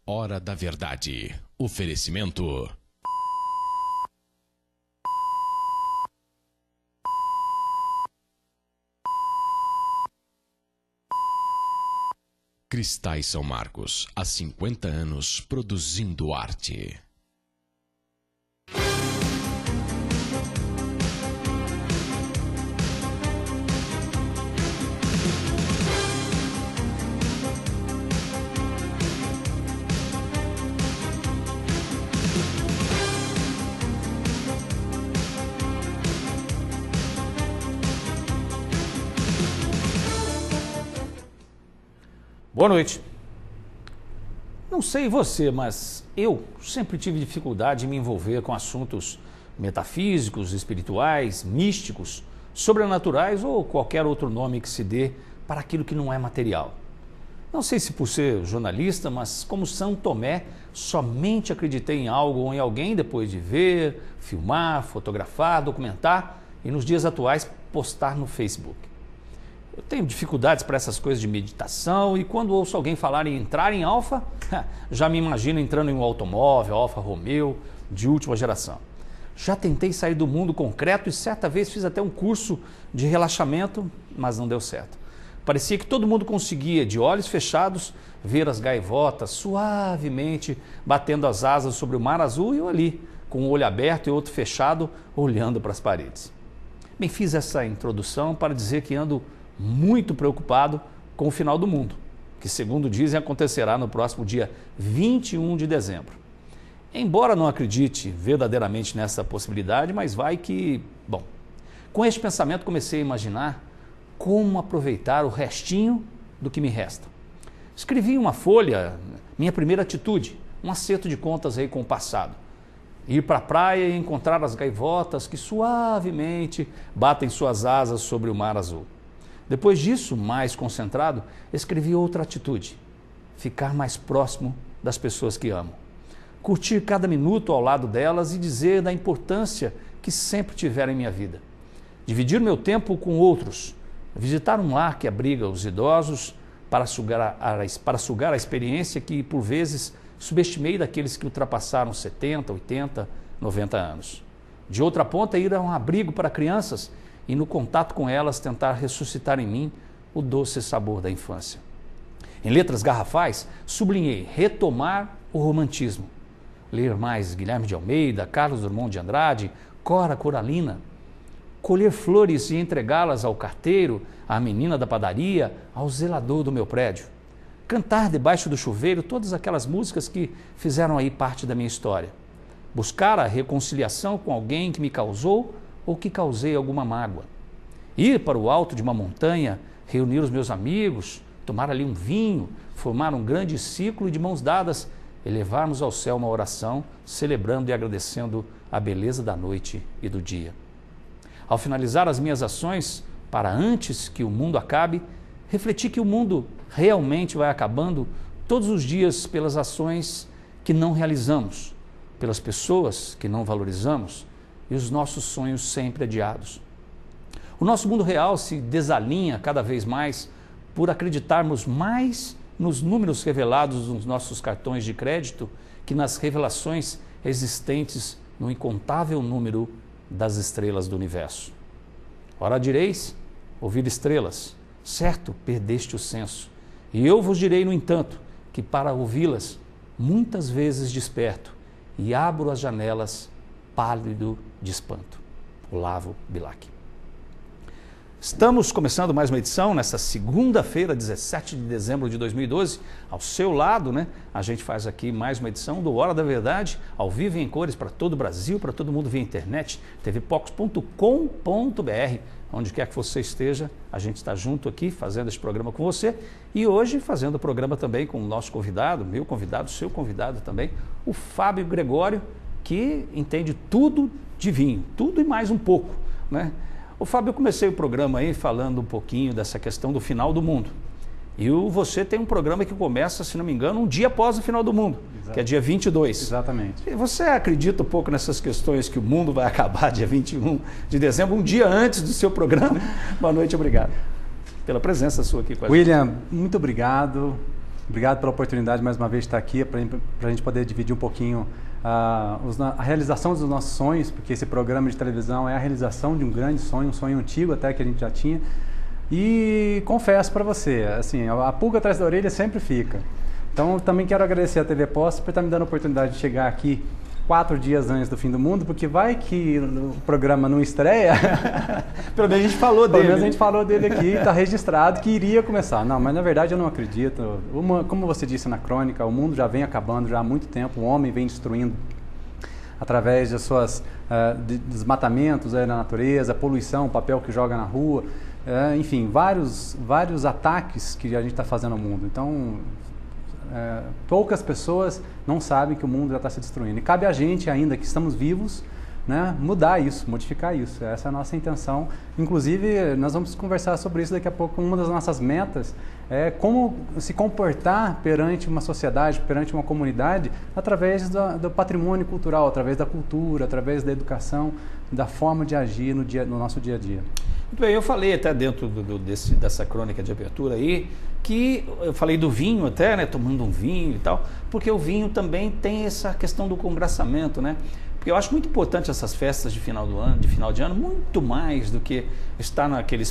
Hora da Verdade. Oferecimento. Cristais São Marcos, há 50 anos produzindo arte. Boa noite. Não sei você, mas eu sempre tive dificuldade em me envolver com assuntos metafísicos, espirituais, místicos, sobrenaturais ou qualquer outro nome que se dê para aquilo que não é material. Não sei se por ser jornalista, mas como São Tomé, somente acreditei em algo ou em alguém depois de ver, filmar, fotografar, documentar e nos dias atuais postar no Facebook. Eu tenho dificuldades para essas coisas de meditação e quando ouço alguém falar em entrar em alfa, já me imagino entrando em um automóvel, Alfa Romeo, de última geração. Já tentei sair do mundo concreto e certa vez fiz até um curso de relaxamento, mas não deu certo. Parecia que todo mundo conseguia, de olhos fechados, ver as gaivotas suavemente batendo as asas sobre o mar azul e eu ali, com um olho aberto e outro fechado, olhando para as paredes. Bem, fiz essa introdução para dizer que ando muito preocupado com o final do mundo, que segundo dizem acontecerá no próximo dia 21 de dezembro. Embora não acredite verdadeiramente nessa possibilidade, mas vai que... Bom, com este pensamento comecei a imaginar como aproveitar o restinho do que me resta. Escrevi em uma folha minha primeira atitude, um acerto de contas aí com o passado. Ir para a praia e encontrar as gaivotas que suavemente batem suas asas sobre o mar azul. Depois disso, mais concentrado, escrevi outra atitude, ficar mais próximo das pessoas que amo. Curtir cada minuto ao lado delas e dizer da importância que sempre tiveram em minha vida. Dividir meu tempo com outros, visitar um lar que abriga os idosos para sugar a experiência que, por vezes, subestimei daqueles que ultrapassaram 70, 80, 90 anos. De outra ponta, ir a um abrigo para crianças e no contato com elas tentar ressuscitar em mim o doce sabor da infância. Em letras garrafais, sublinhei retomar o romantismo. Ler mais Guilherme de Almeida, Carlos Drummond de Andrade, Cora Coralina. Colher flores e entregá-las ao carteiro, à menina da padaria, ao zelador do meu prédio. Cantar debaixo do chuveiro todas aquelas músicas que fizeram aí parte da minha história. Buscar a reconciliação com alguém que me causou ou que causei alguma mágoa. Ir para o alto de uma montanha, reunir os meus amigos, tomar ali um vinho, formar um grande ciclo e de mãos dadas, elevarmos ao céu uma oração, celebrando e agradecendo a beleza da noite e do dia. Ao finalizar as minhas ações, para antes que o mundo acabe, refleti que o mundo realmente vai acabando todos os dias pelas ações que não realizamos, pelas pessoas que não valorizamos, e os nossos sonhos sempre adiados. O nosso mundo real se desalinha cada vez mais por acreditarmos mais nos números revelados nos nossos cartões de crédito que nas revelações existentes no incontável número das estrelas do universo. Ora direis, ouvir estrelas, certo, perdeste o senso. E eu vos direi, no entanto, que para ouvi-las, muitas vezes desperto e abro as janelas pálido de espanto. Olavo Bilac. Estamos começando mais uma edição nesta segunda-feira, 17 de dezembro de 2012. Ao seu lado, a gente faz aqui mais uma edição do Hora da Verdade, ao vivo e em cores para todo o Brasil, para todo mundo via internet, tvpox.com.br. Onde quer que você esteja, a gente está junto aqui fazendo esse programa com você e hoje fazendo o programa também com o nosso convidado, meu convidado, seu convidado também, o Fábio Gregório, que entende tudo de vinho, tudo e mais um pouco, Ô Fábio, eu comecei o programa aí falando um pouquinho dessa questão do final do mundo. E você tem um programa que começa, se não me engano, um dia após o final do mundo, que é dia 22. Exatamente. E você acredita um pouco nessas questões que o mundo vai acabar dia 21 de dezembro, um dia antes do seu programa? Boa noite, obrigado pela presença sua aqui com a gente. William, muito obrigado. Obrigado pela oportunidade mais uma vez de estar aqui, para a gente poder dividir um pouquinho a realização dos nossos sonhos, porque esse programa de televisão é a realização de um grande sonho, um sonho antigo até que a gente já tinha. E confesso para você, assim, a pulga atrás da orelha sempre fica. Então, também quero agradecer à TV Posse por estar me dando a oportunidade de chegar aqui 4 dias antes do fim do mundo, porque vai que o programa não estreia. Pelo menos a gente falou dele. Pelo menos a gente falou dele aqui, está registrado que iria começar. Não, mas na verdade eu não acredito. Como você disse na crônica, o mundo já vem acabando já há muito tempo, o homem vem destruindo através de suas desmatamentos na natureza, poluição, o papel que joga na rua, enfim, vários ataques que a gente está fazendo ao mundo. Então, poucas pessoas não sabem que o mundo já está se destruindo. E cabe a gente, ainda que estamos vivos, né, mudar isso, modificar isso. Essa é a nossa intenção. Inclusive, nós vamos conversar sobre isso daqui a pouco. Uma das nossas metas é como se comportar perante uma sociedade, perante uma comunidade, através do patrimônio cultural, através da cultura, através da educação, da forma de agir no nosso dia a dia. Muito bem, eu falei até dentro dessa crônica de abertura aí, que eu falei do vinho até, né, tomando um vinho e tal, porque o vinho também tem essa questão do congraçamento, né? Porque eu acho muito importante essas festas de final de ano, muito mais do que estar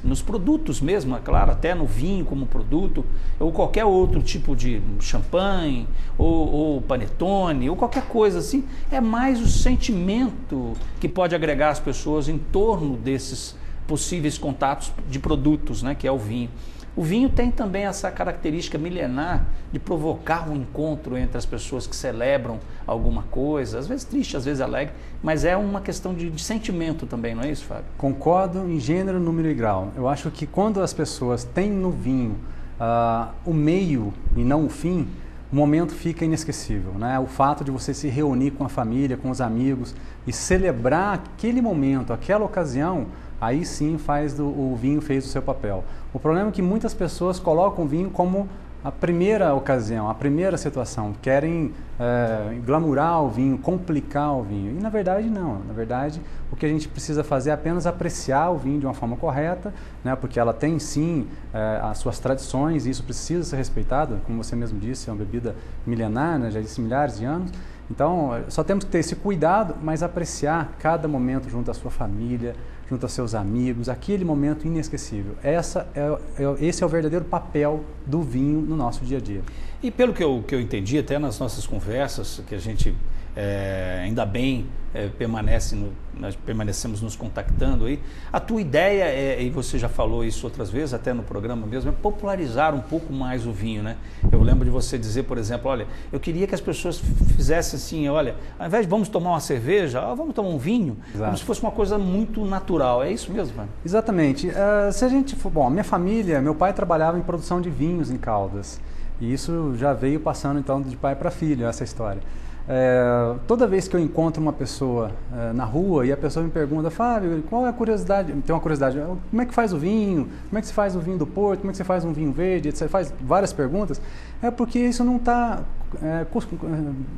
nos produtos mesmo, é claro, até no vinho como produto, ou qualquer outro tipo de champanhe, ou panetone, ou qualquer coisa assim. É mais o sentimento que pode agregar as pessoas em torno desses possíveis contatos de produtos, né, que é o vinho. O vinho tem também essa característica milenar de provocar um encontro entre as pessoas que celebram alguma coisa, às vezes triste, às vezes alegre, mas é uma questão de sentimento também, não é isso, Fábio? Concordo em gênero, número e grau. Eu acho que quando as pessoas têm no vinho o meio e não o fim, o momento fica inesquecível, né? O fato de você se reunir com a família, com os amigos e celebrar aquele momento, aquela ocasião, aí sim o vinho fez o seu papel. O problema é que muitas pessoas colocam o vinho como a primeira ocasião, a primeira situação. Querem glamourar o vinho, complicar o vinho. E na verdade não. Na verdade, o que a gente precisa fazer é apenas apreciar o vinho de uma forma correta, né? Porque ela tem sim as suas tradições e isso precisa ser respeitado. Como você mesmo disse, é uma bebida milenar, né? Já existe milhares de anos. Então, só temos que ter esse cuidado, mas apreciar cada momento junto à sua família, junto aos seus amigos, aquele momento inesquecível. Esse é o verdadeiro papel do vinho no nosso dia a dia. E pelo que eu entendi, até nas nossas conversas, que a gente ainda bem nós permanecemos nos contactando aí, a tua ideia, e você já falou isso outras vezes, até no programa mesmo, é popularizar um pouco mais o vinho, né? Eu lembro de você dizer, por exemplo, olha, eu queria que as pessoas fizessem assim, olha, ao invés de vamos tomar uma cerveja, vamos tomar um vinho, Exato. Como se fosse uma coisa muito natural, é isso mesmo, Fábio? Exatamente. Se a gente for, bom, minha família, meu pai trabalhava em produção de vinhos em Caldas, e isso já veio passando então de pai para filho, essa história. Toda vez que eu encontro uma pessoa na rua e a pessoa me pergunta, Fábio, qual é a curiosidade? Tem uma curiosidade, como é que faz o vinho? Como é que se faz o vinho do Porto? Como é que se faz um vinho verde? Você faz várias perguntas. É porque isso não está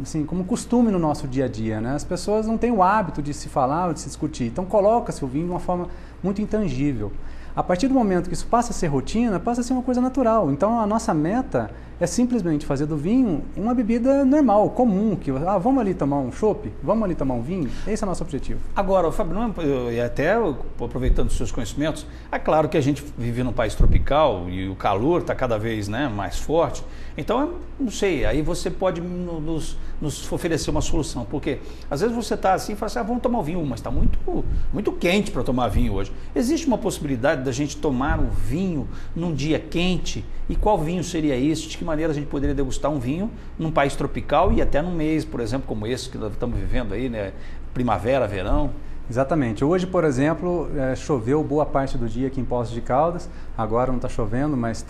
assim, como costume no nosso dia a dia, né? As pessoas não têm o hábito de se falar ou de se discutir. Então coloca-se o vinho de uma forma muito intangível. A partir do momento que isso passa a ser rotina, passa a ser uma coisa natural. Então a nossa meta é simplesmente fazer do vinho uma bebida normal, comum, que vamos ali tomar um chopp, vamos ali tomar um vinho, esse é o nosso objetivo. Agora, Fábio, e até aproveitando os seus conhecimentos, é claro que a gente vive num país tropical e o calor está cada vez, né, mais forte, então, não sei, aí você pode nos oferecer uma solução, porque às vezes você está assim e fala assim, vamos tomar um vinho, mas está muito quente para tomar vinho hoje. Existe uma possibilidade da gente tomar um vinho num dia quente? E qual vinho seria esse? De que maneira a gente poderia degustar um vinho num país tropical e até num mês, por exemplo, como esse que nós estamos vivendo aí, né? Primavera, verão? Exatamente. Hoje, por exemplo, choveu boa parte do dia aqui em Poços de Caldas. Agora não está chovendo, mas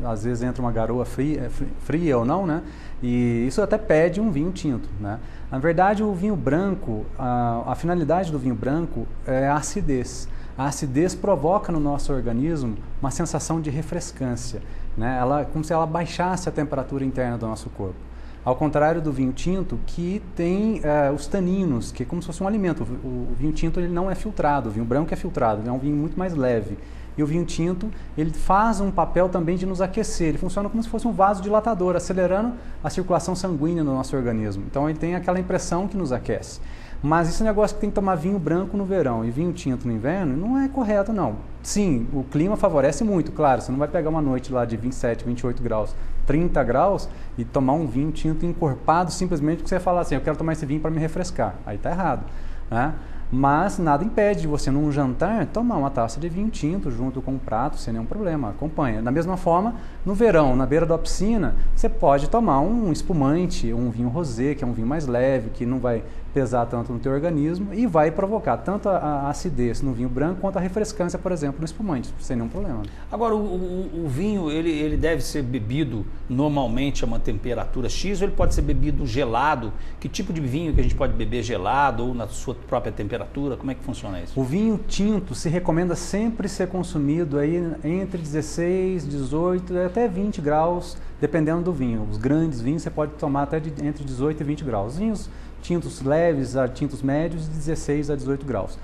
às vezes entra uma garoa fria ou não, né? E isso até pede um vinho tinto, né? Na verdade, o vinho branco, a finalidade do vinho branco é a acidez. A acidez provoca no nosso organismo uma sensação de refrescância, né? Como se ela baixasse a temperatura interna do nosso corpo. Ao contrário do vinho tinto, que tem os taninos, que é como se fosse um alimento. O vinho tinto ele não é filtrado, o vinho branco é filtrado, é um vinho muito mais leve. E o vinho tinto, ele faz um papel também de nos aquecer, ele funciona como se fosse um vasodilatador, acelerando a circulação sanguínea no nosso organismo. Então ele tem aquela impressão que nos aquece. Mas esse negócio que tem que tomar vinho branco no verão e vinho tinto no inverno, não é correto não. Sim, o clima favorece muito, claro, você não vai pegar uma noite lá de 27, 28 graus, 30 graus e tomar um vinho tinto encorpado simplesmente porque você fala assim, eu quero tomar esse vinho para me refrescar. Aí tá errado, né? Mas nada impede de você, num jantar, tomar uma taça de vinho tinto junto com um prato, sem nenhum problema, acompanha. Da mesma forma, no verão, na beira da piscina, você pode tomar um espumante, um vinho rosé, que é um vinho mais leve, que não vai pesar tanto no teu organismo e vai provocar tanto a acidez no vinho branco quanto a refrescância, por exemplo, no espumante, sem nenhum problema. Agora, o vinho, ele deve ser bebido normalmente a uma temperatura X ou ele pode ser bebido gelado? Que tipo de vinho que a gente pode beber gelado ou na sua própria temperatura? Como é que funciona isso? O vinho tinto se recomenda sempre ser consumido aí entre 16, 18 até 20 graus, dependendo do vinho. Os grandes vinhos você pode tomar até entre 18 e 20 graus. Os vinhos tintos leves a tintos médios, de 16 a 18 graus.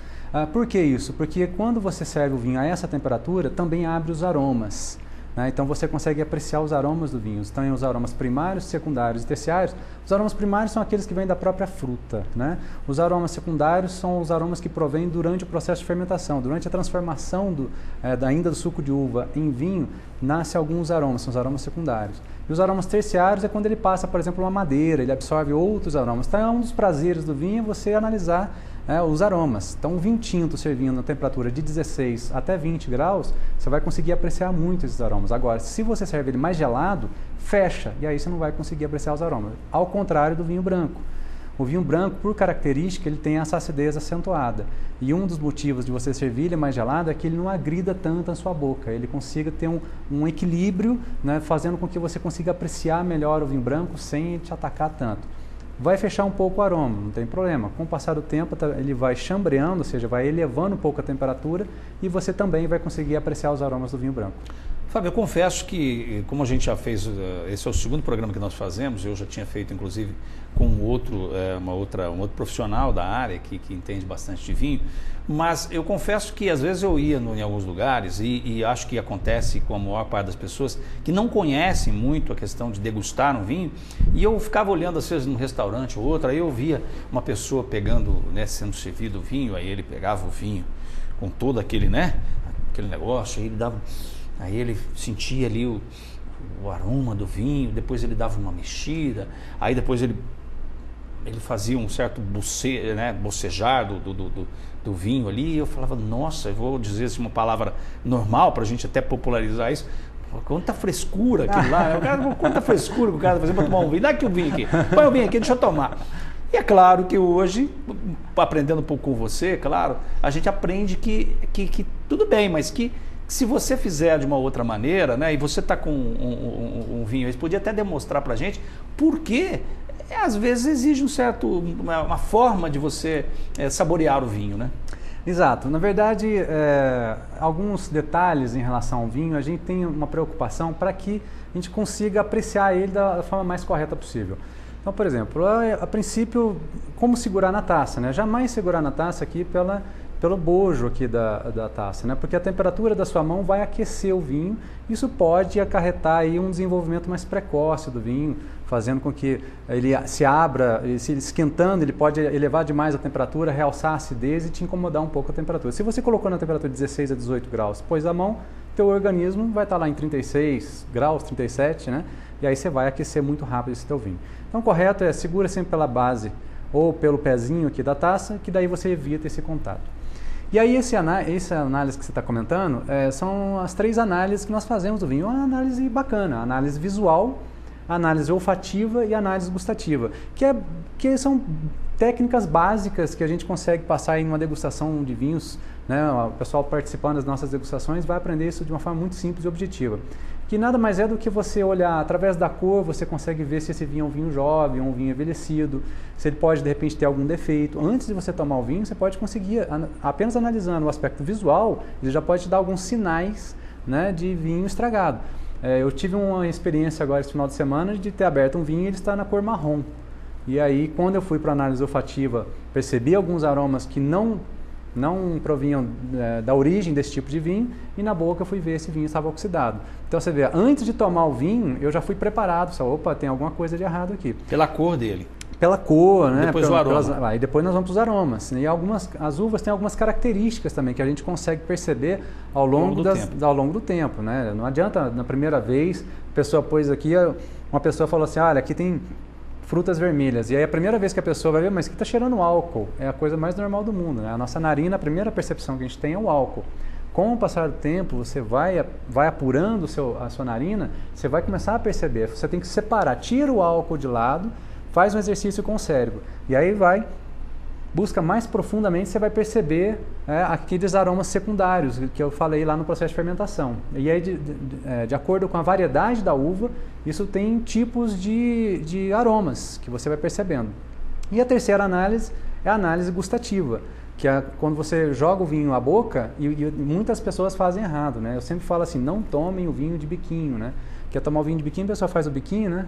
Por que isso? Porque quando você serve o vinho a essa temperatura, também abre os aromas. Né? Então você consegue apreciar os aromas do vinho. Então os aromas primários, secundários e terciários. Os aromas primários são aqueles que vêm da própria fruta. Né? Os aromas secundários são os aromas que provêm durante o processo de fermentação. Durante a transformação ainda do suco de uva em vinho, nasce alguns aromas, são os aromas secundários. E os aromas terciários é quando ele passa, por exemplo, uma madeira, ele absorve outros aromas. Então é um dos prazeres do vinho você analisar os aromas. Então um vinho tinto servindo na temperatura de 16 até 20 graus, você vai conseguir apreciar muito esses aromas. Agora, se você serve ele mais gelado, fecha, e aí você não vai conseguir apreciar os aromas. Ao contrário do vinho branco. O vinho branco, por característica, ele tem essa acidez acentuada. E um dos motivos de você servir ele mais gelado é que ele não agrida tanto a sua boca. Ele consiga ter um equilíbrio, né, fazendo com que você consiga apreciar melhor o vinho branco sem te atacar tanto. Vai fechar um pouco o aroma, não tem problema. Com o passar do tempo, ele vai chambreando, ou seja, vai elevando um pouco a temperatura e você também vai conseguir apreciar os aromas do vinho branco. Fábio, eu confesso que, como a gente já fez, esse é o segundo programa que nós fazemos, eu já tinha feito, inclusive, com um outro profissional da área que entende bastante de vinho, mas eu confesso que, às vezes, eu ia em alguns lugares e acho que acontece com a maior parte das pessoas que não conhecem muito a questão de degustar um vinho, e eu ficava olhando, às vezes, num restaurante ou outro, aí eu via uma pessoa pegando, né, sendo servido o vinho, aí ele pegava o vinho com todo aquele negócio, aí ele sentia ali o aroma do vinho, depois ele dava uma mexida, aí depois ele fazia um certo bocejar do vinho ali, e eu falava, nossa, eu vou dizer assim, uma palavra normal para a gente até popularizar isso, quanta frescura aquilo lá, quanta frescura que o cara está fazendo para tomar um vinho, dá aqui o vinho aqui, põe o vinho aqui, deixa eu tomar. E é claro que hoje, aprendendo um pouco com você, claro, a gente aprende que tudo bem, mas que se você fizer de uma outra maneira, né, e você está com um vinho, você podia até demonstrar para a gente por que às vezes exige uma forma de você saborear o vinho, né? Exato. Na verdade, alguns detalhes em relação ao vinho, a gente tem uma preocupação para que a gente consiga apreciar ele da forma mais correta possível. Então, por exemplo, a princípio, como segurar na taça, né? Jamais segurar na taça aqui pelo bojo aqui da taça, né? Porque a temperatura da sua mão vai aquecer o vinho. Isso pode acarretar aí um desenvolvimento mais precoce do vinho, fazendo com que ele se abra, se esquentando, ele pode elevar demais a temperatura, realçar a acidez e te incomodar um pouco a temperatura. Se você colocou na temperatura de 16 a 18 graus, pôs a mão, teu organismo vai estar lá em 36 graus, 37, né? E aí você vai aquecer muito rápido esse teu vinho. Então, o correto é segura sempre pela base ou pelo pezinho aqui da taça, que daí você evita esse contato. E aí essa análise que você está comentando são as 3 análises que nós fazemos do vinho. Uma análise bacana, a análise visual, a análise olfativa e a análise gustativa, que são técnicas básicas que a gente consegue passar em uma degustação de vinhos, né? O pessoal participando das nossas degustações vai aprender isso de uma forma muito simples e objetiva. Que nada mais é do que você olhar através da cor, você consegue ver se esse vinho é um vinho jovem, um vinho envelhecido, se ele pode de repente ter algum defeito. Antes de você tomar o vinho, você pode conseguir, apenas analisando o aspecto visual, ele já pode te dar alguns sinais, né, de vinho estragado. Eu tive uma experiência agora esse final de semana de ter aberto um vinho e ele está na cor marrom. E aí, quando eu fui para a análise olfativa, percebi alguns aromas que não não provinham da origem desse tipo de vinho, e na boca eu fui ver esse vinho estava oxidado. Então você vê, antes de tomar o vinho, eu já fui preparado, opa, tem alguma coisa de errado aqui. Pela cor dele. Pela cor, né? Depois o aroma. Aí depois nós vamos para os aromas. E as uvas têm algumas características também que a gente consegue perceber ao longo do tempo, né? Não adianta na primeira vez, a pessoa pôs aqui, uma pessoa falou assim, olha, aqui tem frutas vermelhas. E aí a primeira vez que a pessoa vai ver, mas que está cheirando álcool, é a coisa mais normal do mundo, né? A nossa narina, a primeira percepção que a gente tem é o álcool. Com o passar do tempo, você vai apurando a sua narina, você vai começar a perceber. Você tem que separar, tira o álcool de lado, faz um exercício com o cérebro. E aí busca mais profundamente, você vai perceber aqueles aromas secundários que eu falei lá no processo de fermentação. E aí, de acordo com a variedade da uva, isso tem tipos de aromas que você vai percebendo. E a terceira análise é a análise gustativa, que é quando você joga o vinho à boca, e muitas pessoas fazem errado, né? Eu sempre falo assim, não tomem o vinho de biquinho, né? Quer tomar o vinho de biquinho, a pessoa faz o biquinho, né?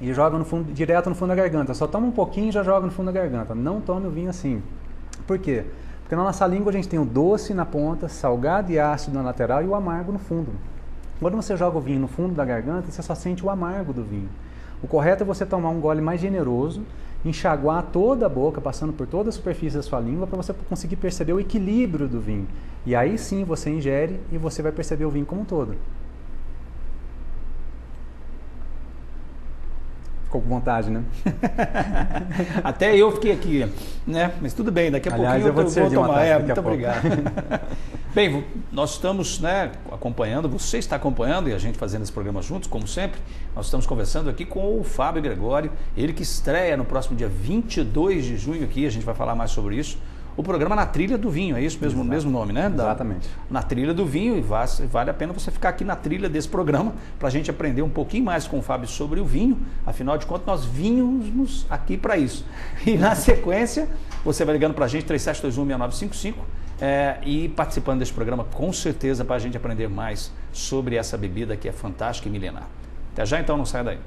E joga direto no fundo da garganta. Só toma um pouquinho e já joga no fundo da garganta. Não tome o vinho assim. Por quê? Porque na nossa língua a gente tem o doce na ponta, salgado e ácido na lateral e o amargo no fundo. Quando você joga o vinho no fundo da garganta, você só sente o amargo do vinho. O correto é você tomar um gole mais generoso, enxaguar toda a boca, passando por toda a superfície da sua língua, para você conseguir perceber o equilíbrio do vinho. E aí sim você ingere e você vai perceber o vinho como um todo. Ficou com vontade, né? Até eu fiquei aqui, né? Mas tudo bem, daqui a pouquinho eu vou tomar. Muito obrigado. Bem, nós estamos, né, acompanhando, você está acompanhando e a gente fazendo esse programa juntos, como sempre. Nós estamos conversando aqui com o Fábio Gregório, ele que estreia no próximo dia 22 de junho aqui, a gente vai falar mais sobre isso. O programa Na Trilha do Vinho, é isso mesmo, o mesmo nome, né? Exatamente. Na Trilha do Vinho, e vale a pena você ficar aqui na trilha desse programa para a gente aprender um pouquinho mais com o Fábio sobre o vinho. Afinal de contas, nós vínhamos aqui para isso. E na sequência, você vai ligando para a gente, 3721-6955, e participando desse programa, com certeza, para a gente aprender mais sobre essa bebida que é fantástica e milenar. Até já, então, não saia daí.